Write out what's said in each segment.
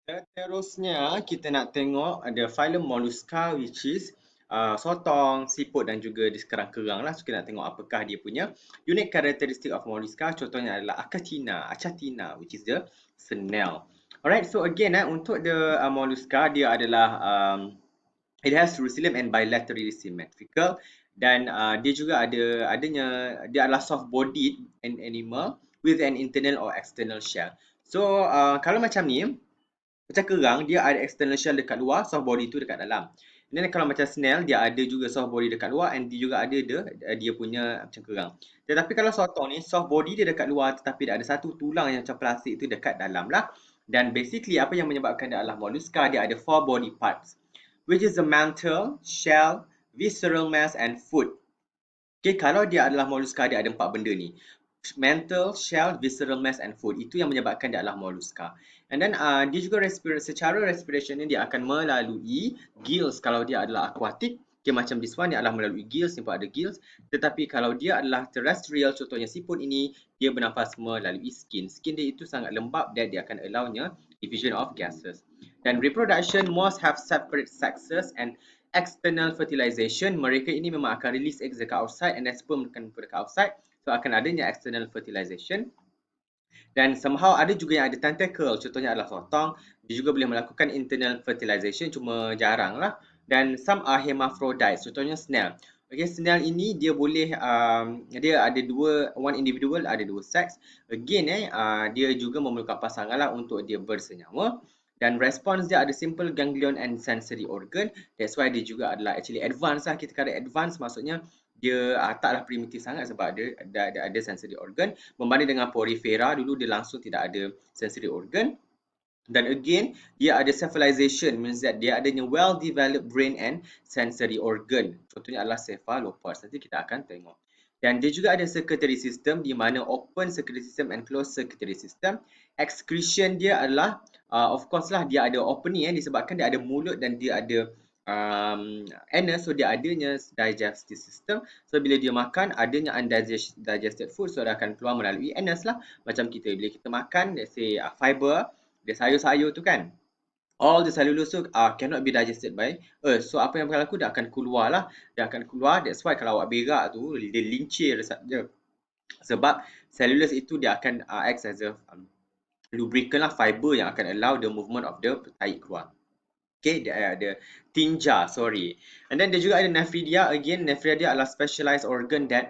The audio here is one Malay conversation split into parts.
Seterusnya kita nak tengok ada phylum Mollusca which is sotong, siput dan juga di kerang-kerang lah. So kita nak tengok apakah dia punya unique characteristic of Mollusca. Contohnya adalah Achatina which is the snail. Alright, so again untuk the Mollusca dia adalah it has rhizome and bilaterally symmetrical dan dia juga dia adalah soft bodied animal with an internal or external shell. So kalau macam ni macam kerang, dia ada external shell dekat luar, soft body tu dekat dalam. Dan kalau macam snail, dia ada juga soft body dekat luar and dia juga ada dia punya macam kerang. Tetapi kalau sotong ni, soft body dia dekat luar tetapi dia ada satu tulang yang macam plastik tu dekat dalam lah. Dan basically apa yang menyebabkan dia adalah mollusca, dia ada 4 body parts. Which is the mantle, shell, visceral mass and foot. Okay, kalau dia adalah mollusca, dia ada 4 benda ni. Mantle, shell, visceral mass and food. Itu yang menyebabkan dia adalah mollusca. And then dia juga secara respiration ni dia akan melalui gills kalau dia adalah aquatic. Okay, macam this one dia adalah melalui gills, nampak ada gills. Tetapi kalau dia adalah terrestrial, contohnya siput ini, dia bernafas melalui skin. Skin dia itu sangat lembap dan dia akan allownya diffusion of gases. Dan reproduction, most have separate sexes and external fertilization. Mereka ini memang akan release eggs dekat outside and then sperm akan dekat outside. So akan adanya external fertilization. Dan somehow ada juga yang ada tentacle, contohnya adalah sotong. Dia juga boleh melakukan internal fertilization, cuma jarang lah. Dan some are hermaphrodites, contohnya snail. Okay, snail ini dia boleh, dia ada one individual, ada dua seks. Again, dia juga memerlukan pasangan lah untuk dia bersenyawa. Dan response dia ada simple ganglion and sensory organ. That's why dia juga adalah actually advanced lah. Kita kata advanced maksudnya dia taklah primitif sangat sebab ada sensory organ berbanding dengan porifera dulu dia langsung tidak ada sensory organ. Dan again dia ada cephalization, means that dia adanya well developed brain and sensory organ, contohnya adalah cephalopods, nanti kita akan tengok. Dan dia juga ada circulatory system di mana open circulatory system and closed circulatory system. Excretion dia adalah of course lah dia ada opening disebabkan dia ada mulut dan dia ada anus, so dia adanya digestive system. So bila dia makan adanya undigested food, so dia akan keluar melalui anus lah. Macam kita bila kita makan let's say fiber, dia sayur-sayur tu kan, all the cellulose tu cannot be digested by us. So apa yang berlaku, dia akan keluar lah. Dia akan keluar, that's why kalau awak berak tu dia lincir dia. Sebab cellulose itu dia akan act as a lubricant lah, fiber yang akan allow the movement of the tahi keluar. Okay, dia ada tinja, sorry. And then dia juga ada nephridia. Again, nephridia adalah specialized organ that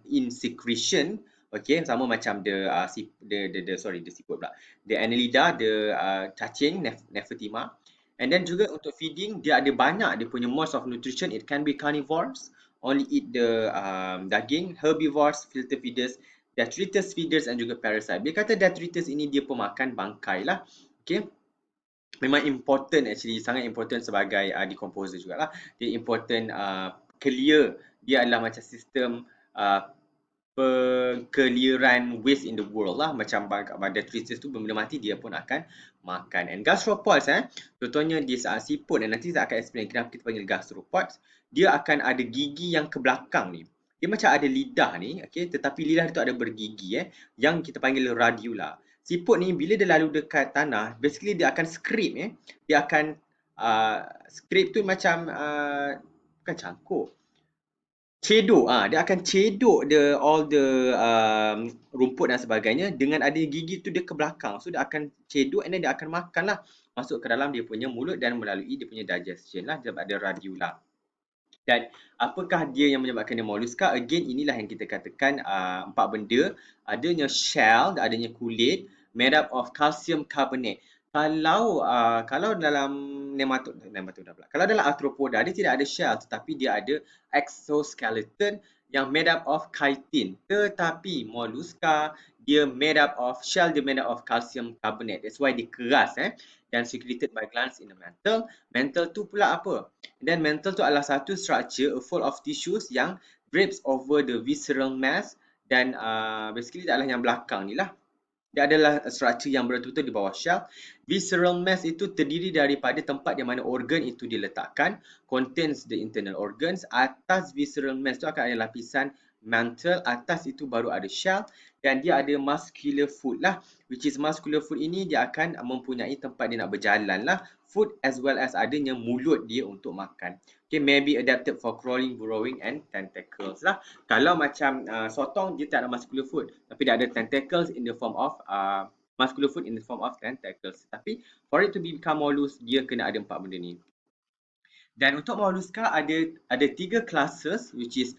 in secretion. Okay, sama macam the siput pula. The annelida, the cacing, nephrotima. And then juga untuk feeding, dia ada banyak dia punya modes of nutrition. It can be carnivores, only eat the daging, herbivores, filter feeders, detritus feeders and juga parasite. Dia kata detritus ini dia pemakan bangkai lah. Okay. Memang important actually, sangat important sebagai decomposer jugalah. Dia important clear, dia adalah macam sistem pekeliran waste in the world lah. Macam detritus tu benda mati dia pun akan makan. And gastropods contohnya di siput, dan nanti saya akan explain kenapa kita panggil gastropods. Dia akan ada gigi yang ke belakang ni. Dia macam ada lidah ni, okay? Tetapi lidah tu ada bergigi yang kita panggil radula. Siput ni bila dia lalu dekat tanah, basically dia akan scrape dia akan scrape tu macam bukan cangkuk, cedok, dia akan cedok all the rumput dan sebagainya. Dengan ada gigi tu dia ke belakang, so dia akan cedok and then dia akan makan lah, masuk ke dalam dia punya mulut dan melalui dia punya digestion lah, sebab ada radula. Dan apakah dia yang menyebabkan dia mollusca? Again, inilah yang kita katakan empat benda. Adanya shell, adanya kulit, made up of calcium carbonate. Kalau dalam nematoda pula. Kalau dalam arthropoda dia tidak ada shell, tetapi dia ada exoskeleton yang made up of chitin. Tetapi mollusca dia made up of shell, dia made up of calcium carbonate. That's why dia keras dan secreted by glands in the mantle. Mantle tu pula apa? Dan mantle tu adalah satu structure full of tissues yang drapes over the visceral mass, dan basically dia adalah yang belakang ni lah. Dia adalah struktur yang betul-betul di bawah shell. Visceral mass itu terdiri daripada tempat di mana organ itu diletakkan, contains the internal organs. Atas visceral mass tu akan ada lapisan mantle, atas itu baru ada shell, dan dia ada muscular foot lah, which is muscular foot ini dia akan mempunyai tempat dia nak berjalan lah, foot as well as adanya mulut dia untuk makan. Okay, maybe adapted for crawling, burrowing and tentacles lah. Kalau macam sotong, dia tak ada muscular foot, tapi dia ada tentacles in the form of muscular foot in the form of tentacles. Tapi for it to become mollusk, dia kena ada 4 benda ni. Dan untuk mollusca ada 3 classes, which is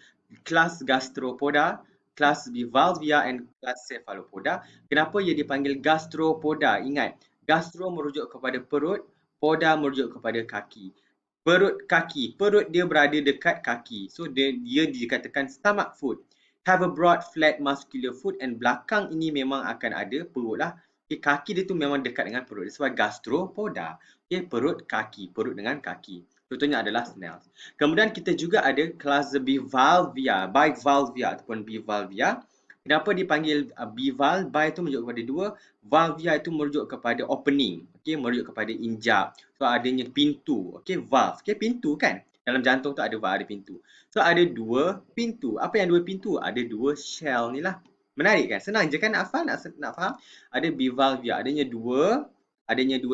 kelas Gastropoda, kelas Bivalvia and kelas Cephalopoda. Kenapa ia dipanggil Gastropoda? Ingat, gastro merujuk kepada perut, poda merujuk kepada kaki. Perut kaki, perut dia berada dekat kaki. So dia dikatakan stomach food. Have a broad flat muscular foot, and belakang ini memang akan ada perut lah. Okay, kaki dia tu memang dekat dengan perut. Sebab gastropoda. Okay, perut kaki, perut dengan kaki. Contohnya adalah snails. Kemudian kita juga ada kelas bivalvia, bivalvia ataupun bivalvia. Kenapa dipanggil bival? Bi itu merujuk kepada dua, valvia itu merujuk kepada opening, okey, merujuk kepada injap. So adanya pintu, okey, valve, okey, pintu kan? Dalam jantung tu ada valve, ada pintu. So ada dua pintu. Apa yang dua pintu? Ada dua shell ni lah. Menarik kan? Senang je kan nak faham, nak faham? Ada bivalvia, adanya dua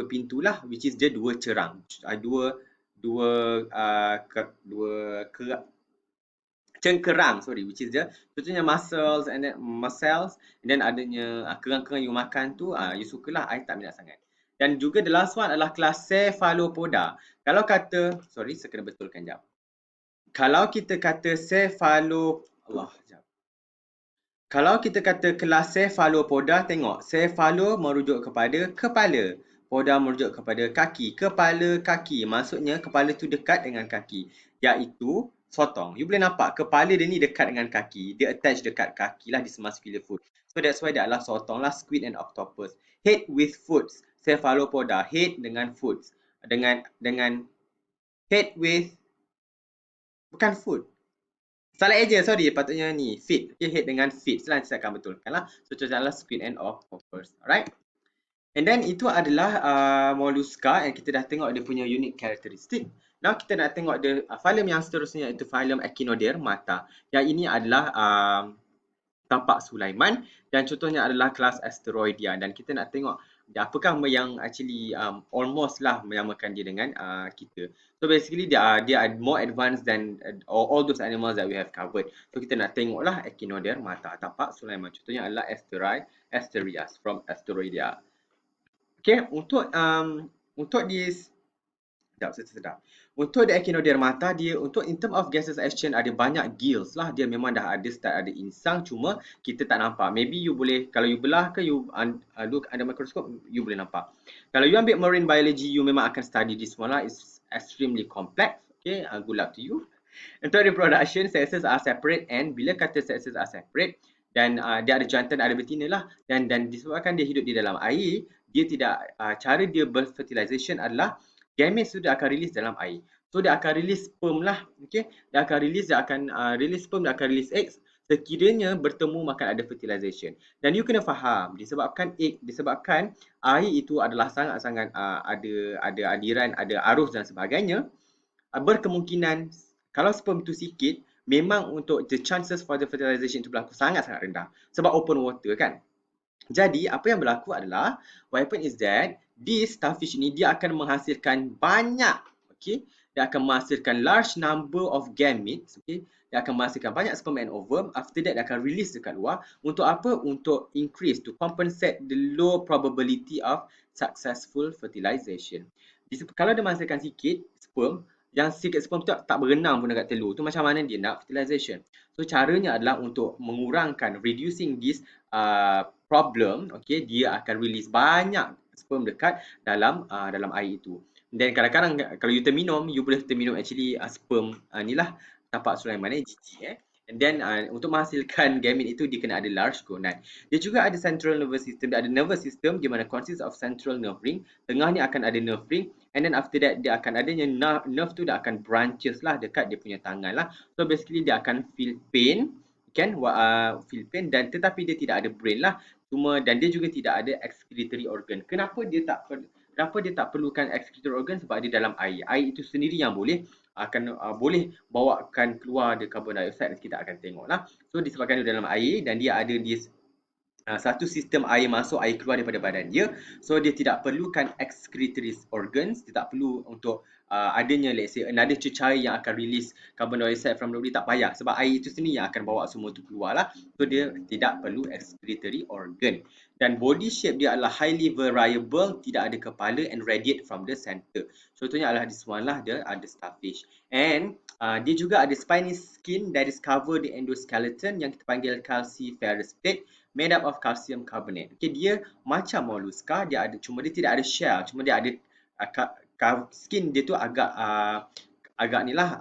pintu lah, which is dia dua cerang. Cengkerang, which is dia contohnya muscles and then adanya kerang-kerang you makan tu, you sukalah, I tak minat sangat. Dan juga the last one adalah kelas Cephalopoda. Kalau kata, saya kena betulkan jap. Kalau kita kata kalau kita kata kelas Cephalopoda, tengok, cephalo merujuk kepada kepala, poda merujuk kepada kaki, kepala kaki. Maksudnya kepala tu dekat dengan kaki, iaitu sotong. You boleh nampak kepala dia ni dekat dengan kaki, dia attach dekat kaki lah, this muscular foot. So that's why dia adalah sotong lah, squid and octopus. Head with foots, Cephalopoda, head dengan foots, dengan head with, bukan foot. Salah eja, patutnya ni feet. Okay, head dengan feet. Saya akan betulkan lah. So contohnya adalah squid and octopus. Alright. And then itu adalah mollusca, and kita dah tengok dia punya unique characteristic. Now kita nak tengok dia phylum yang seterusnya, iaitu phylum Echinodermata. Yang ini adalah tapak Sulaiman, dan contohnya adalah kelas Asteroidia. Dan kita nak tengok apakah yang actually almost lah menyamakan dia dengan kita. So basically dia are more advanced than all those animals that we have covered. So kita nak tengoklah Echinodermata, tapak Sulaiman. Contohnya adalah Asterias from Asteroidia. Okay, untuk Untuk the Echinodermata, dia untuk in term of gaseous exchange ada banyak gills lah. Dia memang dah ada start ada insang, cuma kita tak nampak. Maybe you boleh, kalau you belah ke you look under microscope, you boleh nampak. Kalau you ambil marine biology, you memang akan study this one lah. It's extremely complex. Okay, good luck to you. Untuk reproduction, sexes are separate, and bila kata sexes are separate, dan dia ada jantan, ada betina lah, dan disebabkan dia hidup di dalam air, dia tidak, cara dia berfertilization adalah gametes tu dia akan release dalam air. So dia akan release sperm lah, okay? Dia akan release sperm, dia akan release eggs. Sekiranya bertemu maka ada fertilization. Dan you kena faham, disebabkan air itu adalah sangat-sangat ada aliran, ada arus dan sebagainya, berkemungkinan kalau sperm tu sikit, memang untuk the chances for the fertilization itu berlaku sangat-sangat rendah. Sebab open water kan. Jadi apa yang berlaku adalah, what happen is that this starfish ini dia akan menghasilkan banyak, okay? Dia akan menghasilkan large number of gametes, okay? Dia akan menghasilkan banyak sperm and ovum. After that dia akan release dekat luar. Untuk apa? Untuk increase, to compensate the low probability of successful fertilization. Kalau dia menghasilkan sikit sperm, yang sikit sperm tu tak berenang pun dekat telur, tu macam mana dia nak fertilization? So caranya adalah untuk mengurangkan, reducing this problem, okay, dia akan release banyak sperm dekat dalam air itu. Dan kadang-kadang kalau you terminum, you boleh terminum actually sperm ni lah, tapak Sulaiman ni, GG. And then untuk menghasilkan gamete itu dia kena ada large gonad. Dia juga ada central nervous system, dia ada nervous system di mana consists of central nerve ring. Tengah ni akan ada nerve ring, and then after that dia akan adanya nerve tu dia akan branches lah dekat dia punya tangan lah. So basically dia akan feel pain, kan? Feel pain, dan tetapi dia tidak ada brain lah. Dan dia juga tidak ada excretory organ. Kenapa dia tak Kenapa dia tak perlukan excretory organ? Sebab dia dalam air. Air itu sendiri yang boleh bawakan keluar the carbon dioxide, kita akan tengoklah. So disebabkan dia dalam air dan dia ada di satu sistem air masuk, air keluar daripada badan dia. So dia tidak perlukan excretory organs, dia tak perlu untuk adanya let's say another cecair yang akan release carbon dioxide from the body, tak payah sebab air itu sendiri yang akan bawa semua itu keluar lah. So dia tidak perlu excretory organ. Dan body shape dia adalah highly variable, tidak ada kepala and radiate from the center. Contohnya adalah this one lah, dia ada starfish. And dia juga ada spiny skin that is cover the endoskeleton yang kita panggil calciferous plate made up of calcium carbonate. Okay, dia macam mollusca, dia tidak ada shell, cuma dia ada skin dia tu agak ni lah,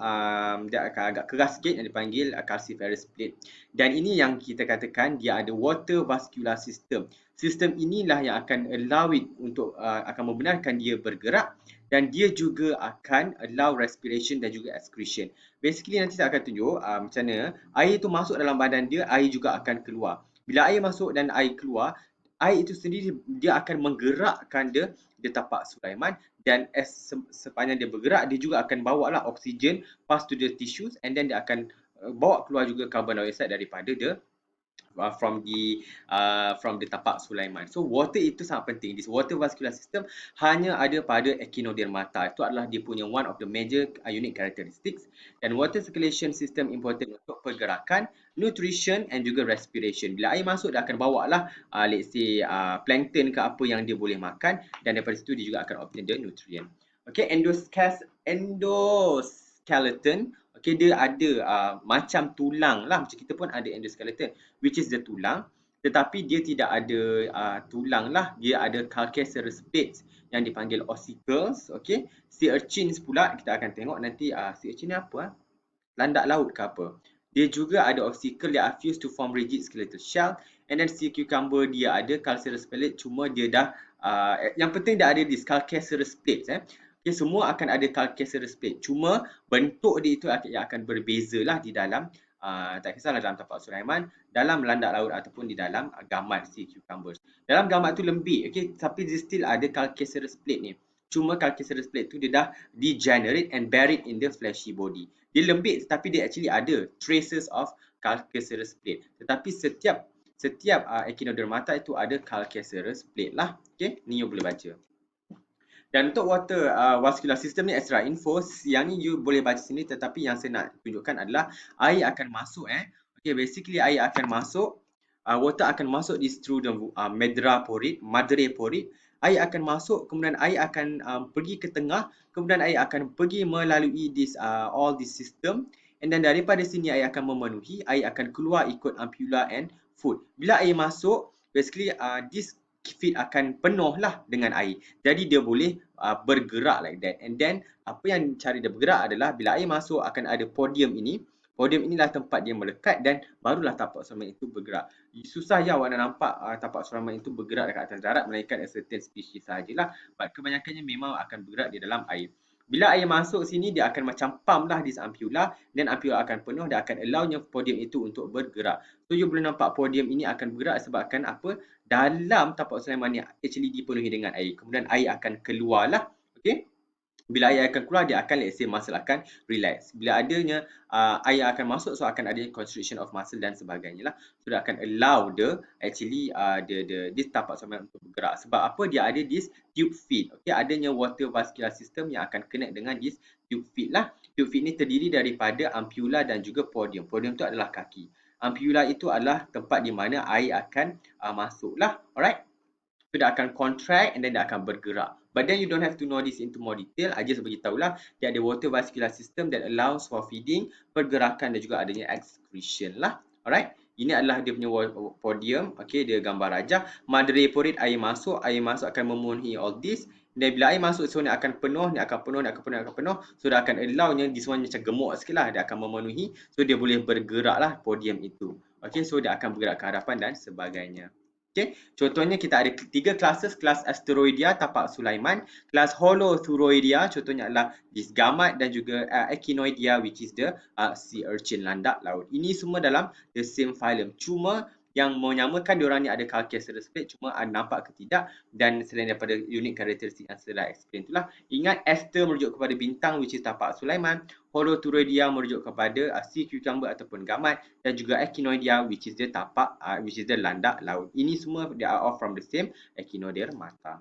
dia akan agak keras sikit yang dipanggil calciferous plate. Dan ini yang kita katakan dia ada water vascular system. Sistem inilah yang akan allow it untuk akan membenarkan dia bergerak, dan dia juga akan allow respiration dan juga excretion. Basically nanti saya akan tunjuk macam mana air tu masuk dalam badan dia, air juga akan keluar. Bila air masuk dan air keluar, air itu sendiri dia akan menggerakkan dia tapak Sulaiman, dan sepanjang dia bergerak, dia juga akan bawa lah oksigen pass to the tissues, and then dia akan bawa keluar juga carbon dioxide daripada dia from the tapak Sulaiman. So water itu sangat penting. This water vascular system hanya ada pada Echinodermata. Itu adalah dia punya one of the major unique characteristics. Dan water circulation system important untuk pergerakan, nutrition and juga respiration. Bila air masuk, dia akan bawa lah let's say plankton ke apa yang dia boleh makan, dan daripada situ dia juga akan obtain the nutrient. Okay, endoskeleton. Okay, dia ada macam tulang lah. Macam kita pun ada endoskeleton, which is the tulang. Tetapi dia tidak ada tulang lah. Dia ada calcareous plates yang dipanggil ossicles. Okay, sea urchins pula kita akan tengok nanti. Sea urchin ni apa? Landak laut ke apa? Dia juga ada ossicle that are fused to form rigid skeletal shell. And then sea cucumber dia ada calcareous plate, cuma dia dah yang penting dia ada this calcareous plates. Okay, semua akan ada calcareous plate. Cuma bentuk dia itu yang akan berbeza lah di dalam, tak kisahlah dalam tapak Sulaiman, dalam landak laut ataupun di dalam gamat sea cucumbers. Dalam gamat tu lembik, okay, tapi dia still ada calcareous plate ni. Cuma calcareous plate tu dia dah degenerate and buried in the fleshy body. Dia lembik tetapi dia actually ada traces of calcareous plate. Tetapi setiap Echinodermata itu ada calcareous plate lah. Okay, ni you boleh baca. Dan untuk water vascular system ni extra info, yang ni you boleh baca sini, tetapi yang saya nak tunjukkan adalah air akan masuk. Okay, basically air akan masuk, water akan masuk through the madre poride. Air akan masuk, kemudian air akan pergi ke tengah, kemudian air akan pergi melalui all this system, and then daripada sini air akan memenuhi, air akan keluar ikut ampulla and foot. Bila air masuk, basically this feet akan penuh lah dengan air. Jadi dia boleh bergerak like that. And then apa yang cara dia bergerak adalah bila air masuk akan ada podium ini. Podium inilah tempat dia melekat dan barulah tapak Sulaiman itu bergerak. Susah je awak nak nampak tapak Sulaiman itu bergerak dekat atas darat melainkan a certain species sahajalah. But kebanyakannya memang akan bergerak di dalam air. Bila air masuk sini, dia akan macam pump lah this ampulla, dan ampulla akan penuh dan akan allownya podium itu untuk bergerak. So you boleh nampak podium ini akan bergerak sebabkan apa? Dalam tapak Sulaiman ni actually dipenuhi dengan air. Kemudian air akan keluar lah. Okay. Bila air akan keluar, dia akan let's say muscle akan relax. Bila adanya air akan masuk, so akan adanya constriction of muscle dan sebagainya lah. So dia akan allow actually this tapak Sulaiman untuk bergerak. Sebab apa? Dia ada this tube feed. Okay, adanya water vascular system yang akan connect dengan this tube feed lah. Tube feed ni terdiri daripada ampulla dan juga podium. Podium tu adalah kaki. Ampulla itu adalah tempat di mana air akan masuk lah. Alright. So dia akan contract and then dia akan bergerak. But then you don't have to know this into more detail. I just beritahulah dia ada water vascular system that allows for feeding, pergerakan dan juga adanya excretion lah. Alright. Ini adalah dia punya podium. Okay, dia gambar rajah. Madre poride, air masuk akan memenuhi all this. Dan bila air masuk, so ni akan penuh, ni akan penuh. So dia akan allownya, this one macam gemuk sikit lah. Dia akan memenuhi. So dia boleh bergerak lah podium itu. Okay, so dia akan bergerak ke hadapan dan sebagainya. Okay, contohnya kita ada 3 classes, kelas Asteroidea, tapak Sulaiman, kelas Holothuroidea, contohnya adalah this gamat, dan juga Echinoidea, which is the sea urchin, landak laut. Ini semua dalam the same phylum. Cuma yang menyamakan diorang ni ada characteristic cuma nampak ke tidak. Dan selain daripada unique karakteristik yang saya dah explain itulah, ingat Esther merujuk kepada bintang which is tapak Sulaiman, Holoturoidia merujuk kepada sea cucumber ataupun gamat, dan juga Echinoidea which is the tapak which is the landak laut. Ini semua they are all from the same Echinodermata.